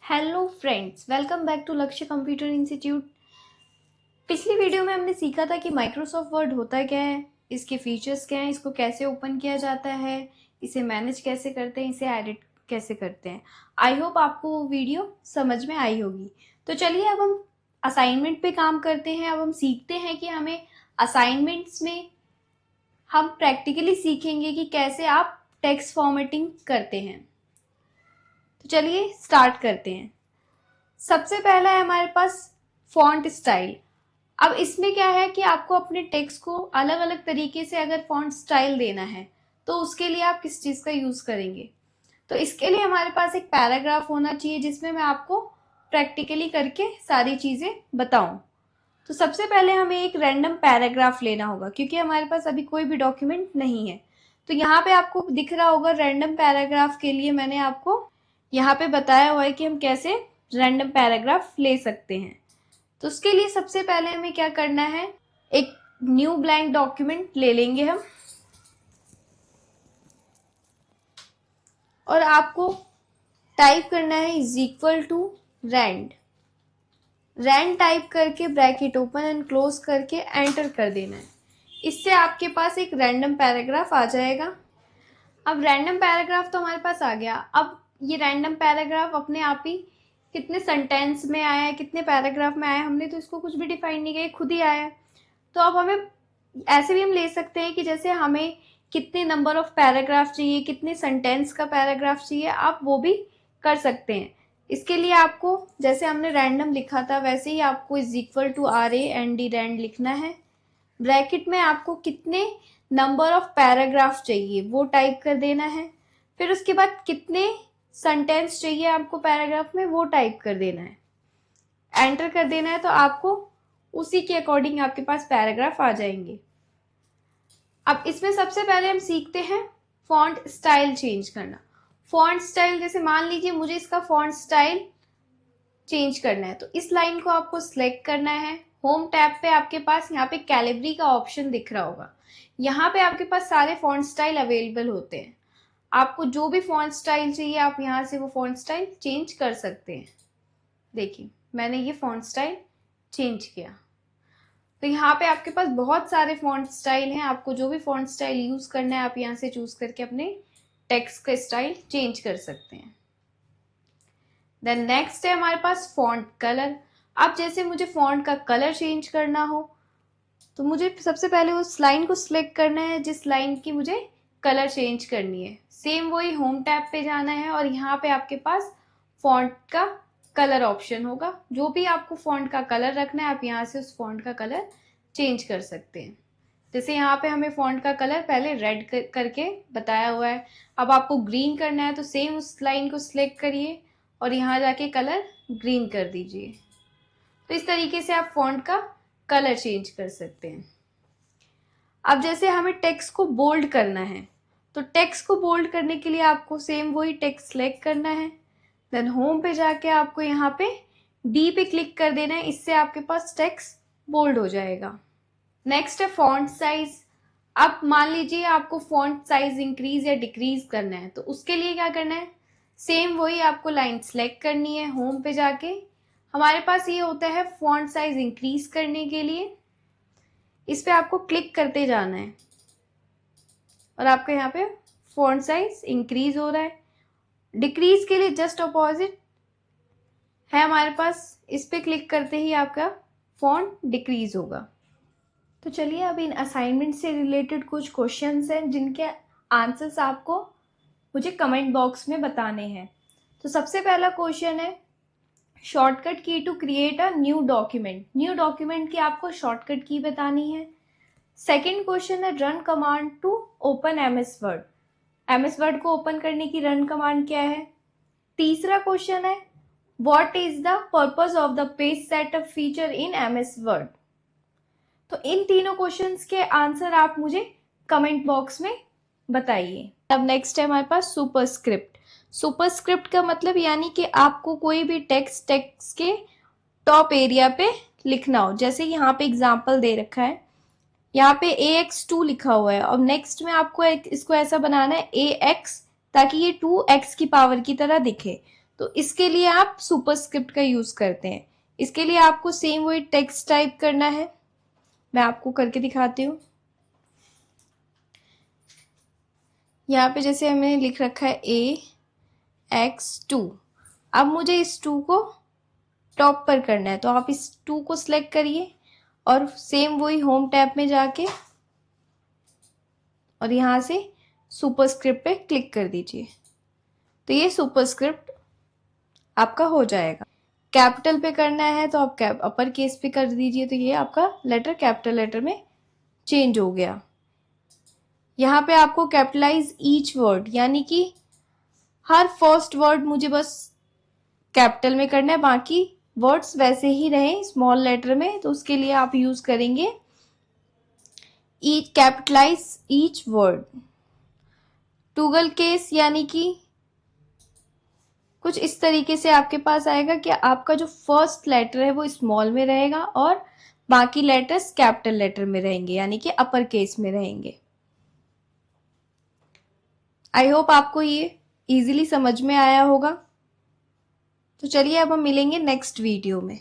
Hello friends, welcome back to Lakshya computer institute. पिछली video में हमने सीखा था कि माइक्रोसॉफ्ट वर्ड होता क्या है, इसके फीचर्स क्या हैं, इसको कैसे ओपन किया जाता है, इसे मैनेज कैसे करते हैं, इसे एडिट कैसे करते हैं। आई होप आपको वो वीडियो समझ में आई होगी। तो चलिए अब हम असाइनमेंट पे काम करते हैं। अब हम सीखते हैं कि हमें असाइनमेंट्स में हम प्रैक्टिकली सीखेंगे कि कैसे आप टेक्स्ट फॉर्मेटिंग करते हैं। तो चलिए स्टार्ट करते हैं। सबसे पहला है हमारे पास फॉन्ट स्टाइल। अब इसमें क्या है कि आपको अपने टेक्स्ट को अलग अलग तरीके से अगर फॉन्ट स्टाइल देना है तो उसके लिए आप किस चीज़ का यूज़ करेंगे। तो इसके लिए हमारे पास एक पैराग्राफ होना चाहिए जिसमें मैं आपको प्रैक्टिकली करके सारी चीज़ें बताऊं। तो सबसे पहले हमें एक रैंडम पैराग्राफ लेना होगा क्योंकि हमारे पास अभी कोई भी डॉक्यूमेंट नहीं है। तो यहाँ पे आपको दिख रहा होगा रैंडम पैराग्राफ के लिए मैंने आपको यहाँ पे बताया हुआ है कि हम कैसे रैंडम पैराग्राफ ले सकते हैं। तो उसके लिए सबसे पहले हमें क्या करना है, एक न्यू ब्लैंक डॉक्यूमेंट ले लेंगे हम और आपको टाइप करना है is equal to rand type करके ब्रैकेट ओपन एंड क्लोज करके एंटर कर देना है। इससे आपके पास एक रैंडम पैराग्राफ आ जाएगा। अब रैंडम पैराग्राफ तो हमारे पास आ गया। अब ये रैंडम पैराग्राफ अपने आप ही कितने सेंटेंस में आया है, कितने पैराग्राफ में आया है, हमने तो इसको कुछ भी डिफाइन नहीं किया, खुद ही आया है। तो अब हमें ऐसे भी हम ले सकते हैं कि जैसे हमें कितने नंबर ऑफ पैराग्राफ चाहिए, कितने सेंटेंस का पैराग्राफ चाहिए, आप वो भी कर सकते हैं। इसके लिए आपको जैसे हमने रैंडम लिखा था वैसे ही आपको is equal to RAND rand लिखना है। ब्रैकेट में आपको कितने नंबर ऑफ पैराग्राफ चाहिए वो टाइप कर देना है। फिर उसके बाद कितने सेंटेंस चाहिए आपको पैराग्राफ में वो टाइप कर देना है, एंटर कर देना है। तो आपको उसी के अकॉर्डिंग आपके पास पैराग्राफ आ जाएंगे। अब इसमें सबसे पहले हम सीखते हैं फॉन्ट स्टाइल चेंज करना। फॉन्ट स्टाइल जैसे मान लीजिए मुझे इसका फॉन्ट स्टाइल चेंज करना है तो इस लाइन को आपको सिलेक्ट करना है। होम टैब पे आपके पास यहाँ पे कैलिबरी का ऑप्शन दिख रहा होगा। यहाँ पे आपके पास सारे फॉन्ट स्टाइल अवेलेबल होते हैं। आपको जो भी फॉन्ट स्टाइल चाहिए आप यहाँ से वो फॉन्ट स्टाइल चेंज कर सकते हैं। देखिए मैंने ये फॉन्ट स्टाइल चेंज किया। तो यहाँ पे आपके पास बहुत सारे फॉन्ट स्टाइल हैं। आपको जो भी फॉन्ट स्टाइल यूज करना है आप यहाँ से चूज करके अपने टेक्स्ट का स्टाइल चेंज कर सकते हैं। देन नेक्स्ट है हमारे पास फॉन्ट कलर। अब जैसे मुझे फॉन्ट का कलर चेंज करना हो तो मुझे सबसे पहले उस लाइन को सिलेक्ट करना है जिस लाइन की मुझे कलर चेंज करनी है। सेम वही होम टैब पे जाना है और यहाँ पे आपके पास फॉन्ट का कलर ऑप्शन होगा। जो भी आपको फॉन्ट का कलर रखना है आप यहाँ से उस फॉन्ट का कलर चेंज कर सकते हैं। जैसे यहाँ पे हमें फॉन्ट का कलर पहले रेड करके बताया हुआ है, अब आपको ग्रीन करना है तो सेम उस लाइन को सिलेक्ट करिए और यहाँ जाके कलर ग्रीन कर दीजिए। तो इस तरीके से आप फॉन्ट का कलर चेंज कर सकते हैं। अब जैसे हमें टेक्स्ट को बोल्ड करना है तो टेक्स्ट को बोल्ड करने के लिए आपको सेम वही टेक्स्ट सेलेक्ट करना है। देन होम पे जाके आपको यहाँ पे डी पे क्लिक कर देना है। इससे आपके पास टेक्स्ट बोल्ड हो जाएगा। नेक्स्ट है फॉन्ट साइज। अब मान लीजिए आपको फॉन्ट साइज इंक्रीज या डिक्रीज करना है तो उसके लिए क्या करना है, सेम वही आपको लाइन सेलेक्ट करनी है। होम पे जाके हमारे पास ये होता है फॉन्ट साइज इंक्रीज करने के लिए, इस पे आपको क्लिक करते जाना है और आपका यहाँ पे फॉन्ट साइज इंक्रीज हो रहा है। डिक्रीज के लिए जस्ट अपोजिट है हमारे पास, इस पे क्लिक करते ही आपका फॉन्ट डिक्रीज होगा। तो चलिए अब इन असाइनमेंट से रिलेटेड कुछ क्वेश्चंस हैं जिनके आंसर्स आपको मुझे कमेंट बॉक्स में बताने हैं। तो सबसे पहला क्वेश्चन है shortcut key to create a new document. New document की आपको शॉर्टकट की बतानी है। सेकेंड क्वेश्चन है run command to open MS word. MS word को ओपन करने की रन कमांड क्या है। तीसरा क्वेश्चन है what is the purpose of the page setup feature in MS word. तो इन तीनों क्वेश्चंस के आंसर आप मुझे कमेंट बॉक्स में बताइए। अब नेक्स्ट है हमारे पास सुपरस्क्रिप्ट। सुपरस्क्रिप्ट का मतलब यानी कि आपको कोई भी टेक्स्ट के टॉप एरिया पे लिखना हो। जैसे यहाँ पे एग्जांपल दे रखा है, यहाँ पे AX2 लिखा हुआ है और नेक्स्ट में आपको इसको ऐसा बनाना है AX ताकि ये 2x की पावर की तरह दिखे। तो इसके लिए आप सुपरस्क्रिप्ट का यूज करते हैं। इसके लिए आपको सेम वही टेक्स्ट टाइप करना है, मैं आपको करके दिखाती हूँ। यहाँ पे जैसे हमने लिख रखा है AX2। अब मुझे इस 2 को टॉप पर करना है, तो आप इस 2 को सिलेक्ट करिए और सेम वही होम टैब में जाके और यहाँ से सुपरस्क्रिप्ट पे क्लिक कर दीजिए। तो ये सुपरस्क्रिप्ट आपका हो जाएगा। कैपिटल पे करना है तो आप अपर केस पे कर दीजिए, तो ये आपका लेटर कैपिटल लेटर में चेंज हो गया। यहाँ पे आपको कैपिटलाइज ईच वर्ड, यानी कि हर फर्स्ट वर्ड मुझे बस कैपिटल में करना है, बाकी वर्ड्स वैसे ही रहें स्मॉल लेटर में। तो उसके लिए आप यूज करेंगे capitalize each word. Toggle case यानी कि कुछ इस तरीके से आपके पास आएगा कि आपका जो फर्स्ट लेटर है वो स्मॉल में रहेगा और बाकी लेटर्स कैपिटल लेटर में रहेंगे, यानी कि अपर केस में रहेंगे। आई होप आपको ये इजीली समझ में आया होगा। तो चलिए अब हम मिलेंगे नेक्स्ट वीडियो में।